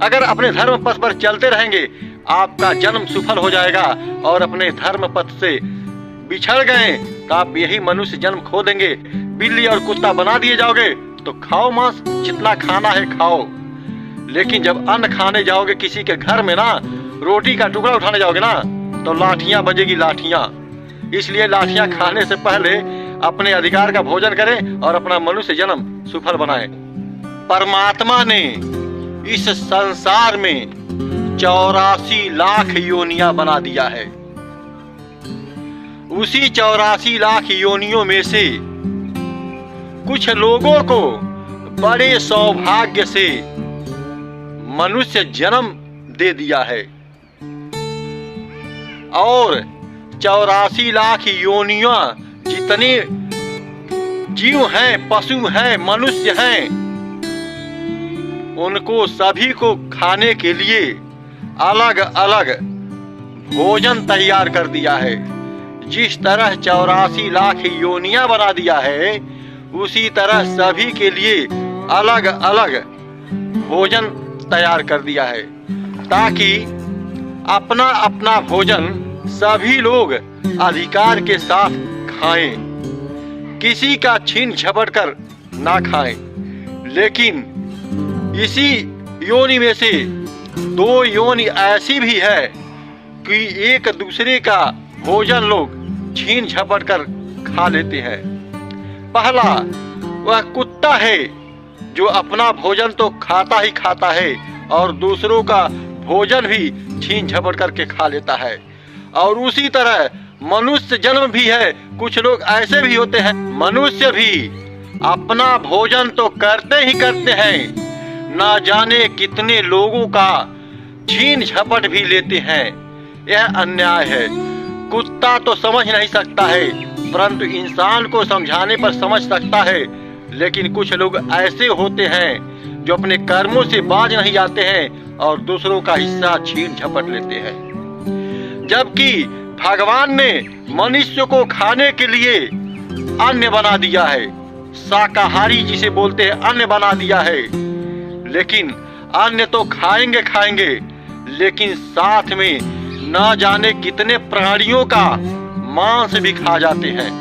अगर अपने धर्म पथ पर चलते रहेंगे आपका जन्म सफल हो जाएगा, और अपने धर्म पथ से बिछड़ गए तो आप यही मनुष्य जन्म खो देंगे, बिल्ली और कुत्ता बना दिए जाओगे। तो खाओ मांस, जितना खाना है खाओ, लेकिन जब अन्न खाने जाओगे किसी के घर में ना, रोटी का टुकड़ा उठाने जाओगे ना, तो लाठियां बजेगी, लाठियां। इसलिए लाठियां खाने से पहले अपने अधिकार का भोजन करें और अपना मनुष्य जन्म सफल बनाएं। परमात्मा ने इस संसार में 84 लाख योनियां बना दिया है। उसी 84 लाख योनियों में से कुछ लोगों को बड़े सौभाग्य से मनुष्य जन्म दे दिया है, और 84 लाख योनियां जितने जीव हैं, पशु हैं, मनुष्य हैं, उनको सभी को खाने के लिए अलग अलग भोजन तैयार कर दिया है। जिस तरह 84 लाख योनियां बना दिया है, उसी तरह सभी के लिए अलग अलग भोजन तैयार कर दिया है, ताकि अपना अपना भोजन सभी लोग अधिकार के साथ खाएं, किसी का छीन झपट कर ना खाएं। लेकिन इसी योनि में से 2 योनि ऐसी भी है कि एक दूसरे का भोजन लोग छीन झपट कर खा लेते हैं। पहला वह कुत्ता है जो अपना भोजन तो खाता ही खाता है और दूसरों का भोजन भी छीन झपट करके खा लेता है। और उसी तरह मनुष्य जन्म भी है। कुछ लोग ऐसे भी होते हैं, मनुष्य भी अपना भोजन तो करते ही करते हैं, ना जाने कितने लोगों का छीन झपट भी लेते हैं। यह अन्याय है। कुत्ता तो समझ नहीं सकता है, परंतु इंसान को समझाने पर समझ सकता है। लेकिन कुछ लोग ऐसे होते हैं जो अपने कर्मों से बाज नहीं आते हैं और दूसरों का हिस्सा छीन झपट लेते हैं। जबकि भगवान ने मनुष्य को खाने के लिए अन्न बना दिया है, शाकाहारी जिसे बोलते हैं अन्न बना दिया है। लेकिन अन्न तो खाएंगे खाएंगे, लेकिन साथ में न जाने कितने प्राणियों का मांस भी खा जाते हैं।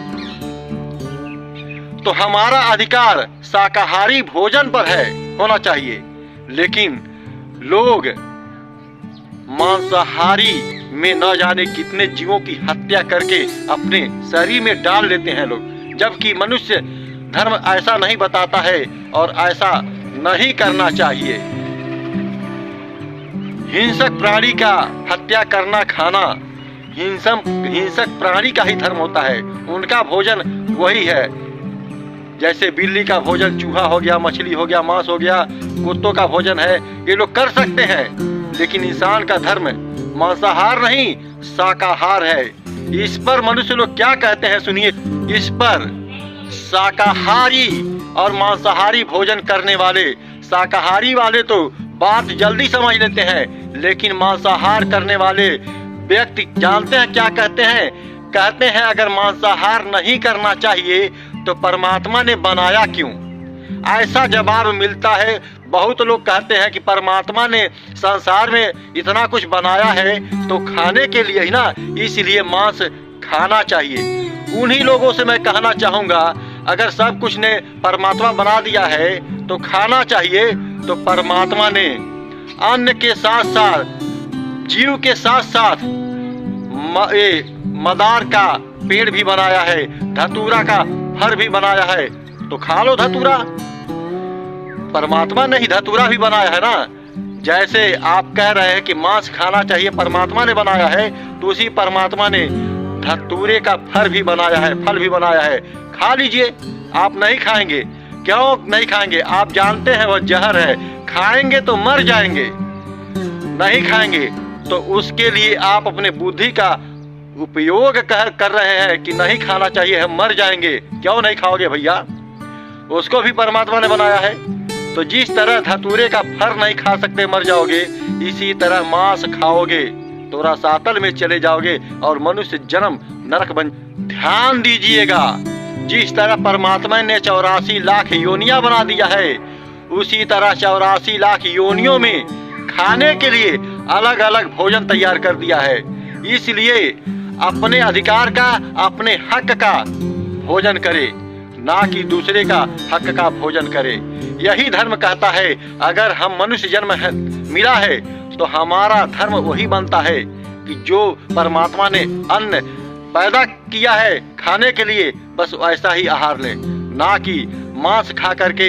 तो हमारा अधिकार शाकाहारी भोजन पर है, होना चाहिए, लेकिन लोग मांसाहारी में न जाने कितने जीवों की हत्या करके अपने शरीर में डाल लेते हैं लोग। जबकि मनुष्य धर्म ऐसा नहीं बताता है और ऐसा नहीं करना चाहिए। हिंसक प्राणी का हत्या करना, खाना हिंसक प्राणी का ही धर्म होता है। उनका भोजन वही है। जैसे बिल्ली का भोजन चूहा हो गया, मछली हो गया, मांस हो गया, कुत्तों का भोजन है, ये लोग कर सकते हैं। लेकिन इंसान का धर्म मांसाहार नहीं, शाकाहार है। इस पर मनुष्य लोग क्या कहते हैं सुनिए। इस पर शाकाहारी और मांसाहारी भोजन करने वाले, शाकाहारी वाले तो बात जल्दी समझ लेते हैं, लेकिन मांसाहार करने वाले व्यक्ति जानते हैं क्या कहते हैं। कहते हैं अगर मांसाहार नहीं करना चाहिए तो परमात्मा ने बनाया क्यों। ऐसा जवाब मिलता है। बहुत लोग कहते हैं कि परमात्मा ने संसार में इतना कुछ बनाया है तो खाने के लिए ही ना, इसलिए मांस खाना चाहिए। उन्हीं लोगों से मैं कहना चाहूँगा, अगर सब कुछ ने परमात्मा बना दिया है तो खाना चाहिए। तो परमात्मा ने अन्न के साथ साथ, जीव के साथ साथ मदार का पेड़ भी बनाया है, धतूरा का फल भी बनाया है। तो खा लो धतूरा। परमात्मा ने ही धतूरा भी बनाया है ना। जैसे आप कह रहे हैं कि मांस खाना चाहिए, परमात्मा ने बनाया है, तो उसी परमात्मा ने धतूरे का फल भी बनाया है, फल भी बनाया है। खा लीजिए। आप नहीं खाएंगे, क्यों नहीं खाएंगे? आप जानते हैं वह जहर है, खाएंगे तो मर जाएंगे। नहीं खाएंगे तो उसके लिए आप अपने बुद्धि का उपयोग कर रहे हैं कि नहीं खाना चाहिए, हम मर जाएंगे। क्यों नहीं खाओगे भैया? उसको भी परमात्मा ने बनाया है। तो जिस तरह धतूरे का फल नहीं खा सकते, मर जाओगे, इसी तरह मांस खाओगे तो रसातल में चले जाओगे और मनुष्य जन्म नरक बन। ध्यान दीजिएगा, जिस तरह परमात्मा ने 84 लाख योनियां बना दिया है, उसी तरह 84 लाख योनियों में खाने के लिए अलग अलग भोजन तैयार कर दिया है। इसलिए अपने अधिकार का, अपने हक का भोजन करे, ना कि दूसरे का हक का भोजन करे। यही धर्म कहता है अगर हम मनुष्य जन्म मिला है तो हमारा धर्म वही बनता है कि जो परमात्मा ने अन्न पैदा किया है खाने के लिए, बस ऐसा ही आहार ले, ना कि मांस खा करके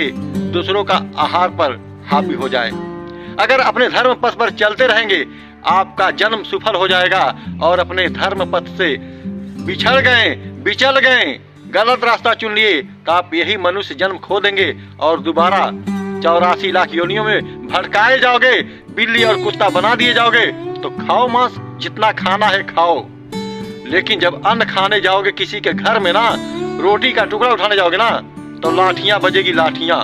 दूसरों का आहार पर हावी हो जाए। अगर अपने धर्म पथ पर चलते रहेंगे आपका जन्म सफल हो जाएगा, और अपने धर्म पथ से बिछड़ गए, बिचल गए, गलत रास्ता चुन लिए तो आप यही मनुष्य जन्म खो देंगे और दोबारा 84 लाख योनियों में भटकाए जाओगे, बिल्ली और कुत्ता बना दिए जाओगे। तो खाओ मांस, जितना खाना है खाओ, लेकिन जब अन्न खाने जाओगे किसी के घर में ना, रोटी का टुकड़ा उठाने जाओगे ना, तो लाठियां बजेगी, लाठियां।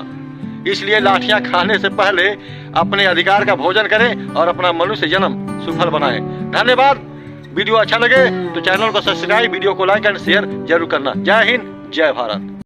इसलिए लाठियां खाने से पहले अपने अधिकार का भोजन करें और अपना मनुष्य जन्म सफल बनाएं। धन्यवाद। वीडियो अच्छा लगे तो चैनल को सब्सक्राइब, वीडियो को लाइक एंड शेयर जरूर करना। जय हिंद, जय भारत।